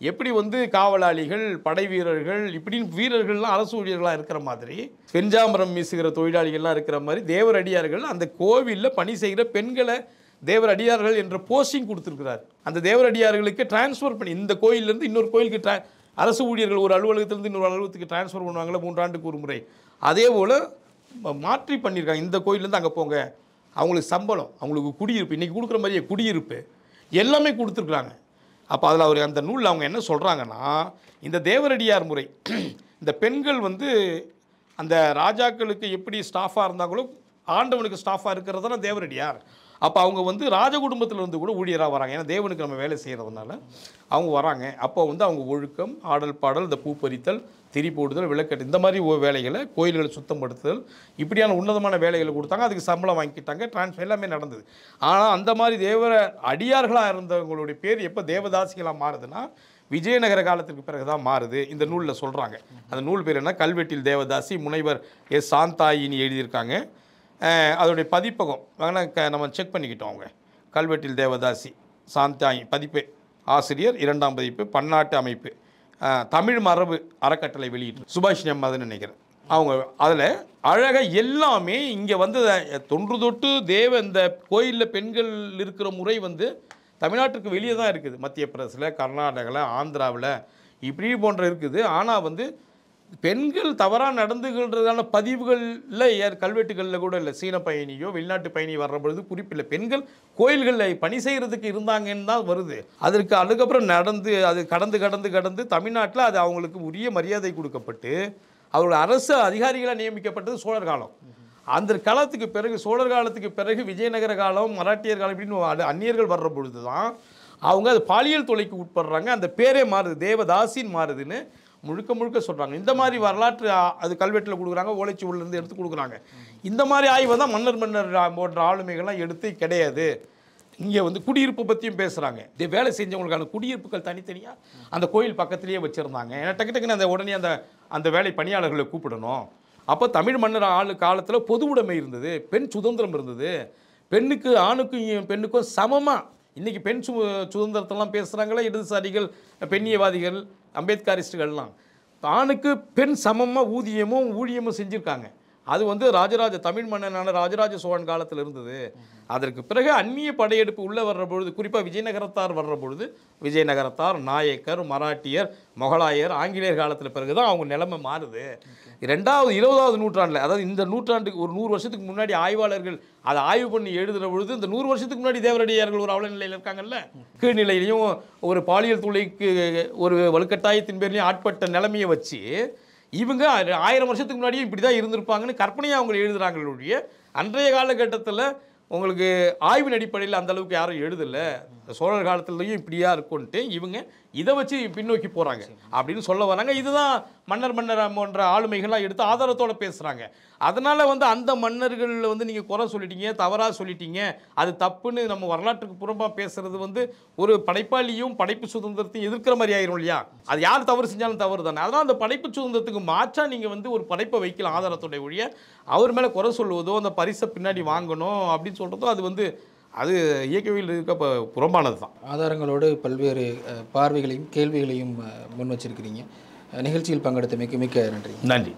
எப்படி வந்து காவலாளிகள், படை வீரர்கள், இப்படின்னு வீரர்கள்லாம் அரசு ஊழியர்களாக இருக்கிற மாதிரி, பெஞ்சாமரம் வீசுகிற தொழிலாளிகள்லாம் இருக்கிற மாதிரி தேவர் அடியார்கள் அந்த கோவிலில் பணி செய்கிற பெண்களை தேவர் அடியார்கள் என்ற போஸ்டிங் கொடுத்துருக்கிறார். அந்த தேவர் அடியார்களுக்கு டிரான்ஸ்ஃபர் பண்ணி இந்த கோயிலேருந்து இன்னொரு கோயிலுக்கு அரசு ஊழியர்கள் ஒரு அலுவலகத்திலேருந்து இன்னொரு அலுவலகத்துக்கு டிரான்ஸ்ஃபர் பண்ணுவாங்களே 3 ஆண்டுக்கு ஒரு முறை, அதே போல் மாற்றி பண்ணியிருக்காங்க. இந்த கோயிலேருந்து அங்கே போங்க, அவங்களுக்கு சம்பளம், அவங்களுக்கு குடியிருப்பு, இன்றைக்கி கொடுக்குற மாதிரியே குடியிருப்பு எல்லாமே கொடுத்துருக்குறாங்க. அப்போ அதில் அவர் அந்த நூலில் அவங்க என்ன சொல்கிறாங்கன்னா, இந்த தேவரடியார் முறை, இந்த பெண்கள் வந்து அந்த ராஜாக்களுக்கு எப்படி ஸ்டாஃபாக இருந்தாங்களோ ஆண்டவனுக்கு ஸ்டாஃபாக இருக்கிறது தானே தேவரடியார். அப்போ அவங்க வந்து ராஜ குடும்பத்தில் இருந்து கூட ஊழியராக வராங்க. ஏன்னா தேவனுக்கு நம்ம வேலை செய்கிறதுனால அவங்க வராங்க. அப்போ வந்து அவங்க ஒழுக்கம், ஆடல் பாடல், இந்த பூப்பறித்தல், திரி போடுதல், விளக்கட்டு, இந்த மாதிரி வேலைகளை, கோயில்களை சுத்தப்படுத்துதல், இப்படியான உன்னதமான வேலைகளை கொடுத்தாங்க. அதுக்கு சம்பளம் வாங்கிட்டாங்க, டிரான்ஸ்ஃபர் எல்லாமே நடந்தது. ஆனால் அந்த மாதிரி தேவர அடியார்களாக இருந்தவங்களுடைய பேர் எப்போ தேவதாசிகளாக மாறுதுன்னா விஜயநகர காலத்துக்கு பிறகு தான் மாறுது. இந்த நூலில் சொல்கிறாங்க. அந்த நூல் பேர் என்ன, கல்வெட்டில் தேவதாசி, முனைவர் எஸ் சாந்தாயினி எழுதியிருக்காங்க. அதோடைய பதிப்பகம் நம்ம செக் பண்ணிக்கிட்டோம். அவங்க கல்வெட்டில் தேவதாசி சாந்தாயி பதிப்பு, ஆசிரியர் 2ஆம் பதிப்பு, பன்னாட்டு அமைப்பு, தமிழ் மரபு அறக்கட்டளை வெளியிட்டு சுபாஷ் அம்மாதுன்னு நினைக்கிறேன். அவங்க அதில் அழகாக எல்லாமே இங்கே வந்து தொன்று தொட்டு இந்த கோயிலில் பெண்கள் இருக்கிற முறை வந்து தமிழ்நாட்டுக்கு வெளியே தான் இருக்குது. மத்திய பிரதேசத்தில், கர்நாடகாவில், ஆந்திராவில் இப்படி போன்ற இருக்குது. ஆனால் வந்து பெண்கள் தவறாக நடந்துகின்றதான பதிவுகளில் கல்வெட்டுகளில் கூட இல்லை. சீன பயணியோ வெளிநாட்டு பயணி வர்ற பொழுது குறிப்பில்லை. பெண்கள் கோயில்களில் பணி செய்கிறதுக்கு இருந்தாங்கன்னு தான் வருது. அதுக்கப்புறம் அது கடந்து தமிழ்நாட்டில் அது அவங்களுக்கு உரிய மரியாதை கொடுக்கப்பட்டு அவரோட அரசு அதிகாரிகளாக நியமிக்கப்பட்டது சோழர் காலம். அந்த காலத்துக்கு பிறகு, சோழர் காலத்துக்கு பிறகு விஜயநகர காலம், மராட்டியர் காலம் இப்படின்னு அந்நியர்கள் வர்ற பொழுது தான் அவங்க அது பாலியல் தொலைக்கு உட்படுறாங்க. அந்த பேரே மாறுது, தேவதாசின்னு மாறுதுன்னு முழுக்க சொல்கிறாங்க. இந்த மாதிரி வரலாற்று அது கல்வெட்டில் கொடுக்குறாங்க, ஓலைச்சுவடிலேருந்து எடுத்து கொடுக்குறாங்க. இந்த மாதிரி ஆய்வை தான் மன்னர் போன்ற ஆளுமைகள்லாம் எடுத்து கிடையாது. இங்கே வந்து குடியிருப்பு பற்றியும் பேசுகிறாங்க. இது வேலை செஞ்சவங்களுக்கான குடியிருப்புகள் தனித்தனியாக அந்த கோயில் பக்கத்துலேயே வச்சுருந்தாங்க. ஏன்னா டக்குன்னு அந்த உடனே அந்த வேலை பணியாளர்களை கூப்பிடணும். அப்போ தமிழ் மன்னர் காலத்தில் பொது உடைமை இருந்தது, பெண் சுதந்திரம் இருந்தது, பெண்ணுக்கு ஆணுக்கும் பெண்ணுக்கும் சமமாக. இன்றைக்கி பெண் சுதந்திரத்தெல்லாம் பேசுகிறாங்களே இடதுசாரிகள், பெண்ணியவாதிகள், அம்பேத்கரிஸ்டுகள்லாம். ஆணுக்கு பெண் சமமாக ஊழியமும் செஞ்சுருக்காங்க. அது வந்து தமிழ் மன்னனான ராஜராஜ சோழன் காலத்தில் இருந்தது. அதற்கு பிறகு அந்நிய படையெடுப்பு உள்ளே வர்ற பொழுது, குறிப்பாக விஜயநகரத்தார் வர்ற பொழுது, விஜயநகரத்தார், நாயக்கர், மராட்டியர், மொகலாயர், ஆங்கிலேயர் காலத்தில் பிறகு தான் அவங்க நிலைமை மாறுது. 20வது நூற்றாண்டில், அதாவது இந்த நூற்றாண்டுக்கு ஒரு 100 வருஷத்துக்கு முன்னாடி ஆய்வாளர்கள் அதை ஆய்வு பண்ணி எழுதுகிற பொழுது இந்த 100 வருஷத்துக்கு முன்னாடி தேவரடியார்கள் ஒரு அவல நிலையில் இருக்காங்கல்ல, கீழ்நிலையிலையும் ஒரு பாலியல் தொழிலுக்கு ஒரு வலுக்கட்டாயத்தின் பேர்லையும் ஆட்பட்ட நிலைமையை வச்சு இவங்க 1000 வருஷத்துக்கு முன்னாடியே இப்படி தான் இருந்திருப்பாங்கன்னு கற்பனையாக அவங்க எழுதுகிறாங்களுடைய அன்றைய காலகட்டத்தில் உங்களுக்கு ஆய்வின் அடிப்படையில் அந்தளவுக்கு யாரும் எழுதலை. சோழர் காலத்துலேயும் இப்படியா இருக்கும்ன்ட்டு இவங்க இதை வச்சு பின்னோக்கி போகிறாங்க அப்படின்னு சொல்ல வராங்க. இதுதான் மன்னர் போன்ற ஆளுமைகள்லாம் எடுத்து ஆதாரத்தோடு பேசுகிறாங்க. அதனால் வந்து அந்த மன்னர்கள் வந்து நீங்கள் குறை சொல்லிட்டீங்க, தவறாக சொல்லிட்டீங்க, அது தப்புன்னு நம்ம வரலாற்றுக்கு புறம்பாக பேசுகிறது வந்து ஒரு படைப்பாளியும் படைப்பு சுதந்திரத்தையும் எதிர்க்கிற மாதிரி ஆயிரும் இல்லையா? அது யார் தவறு செஞ்சாலும் தவறு தானே. அதனால் அந்த படைப்பு சுதந்திரத்துக்கு மாற்றா நீங்கள் வந்து ஒரு படைப்பை வைக்கலாம் ஆதாரத்தோடைய ஒழிய அவர் மேலே குறை சொல்லுவதோ அந்த பரிசை பின்னாடி வாங்கணும் அப்படின்னு சொல்கிறதோ அது வந்து அது இயக்கவியல் இருக்க புறம்பானது தான். ஆதாரங்களோடு பல்வேறு பார்வைகளையும் கேள்விகளையும் முன் வச்சிருக்கிறீங்க. நிகழ்ச்சியில் பங்கெடுத்தமைக்கு மிக்க நன்றி. நன்றி.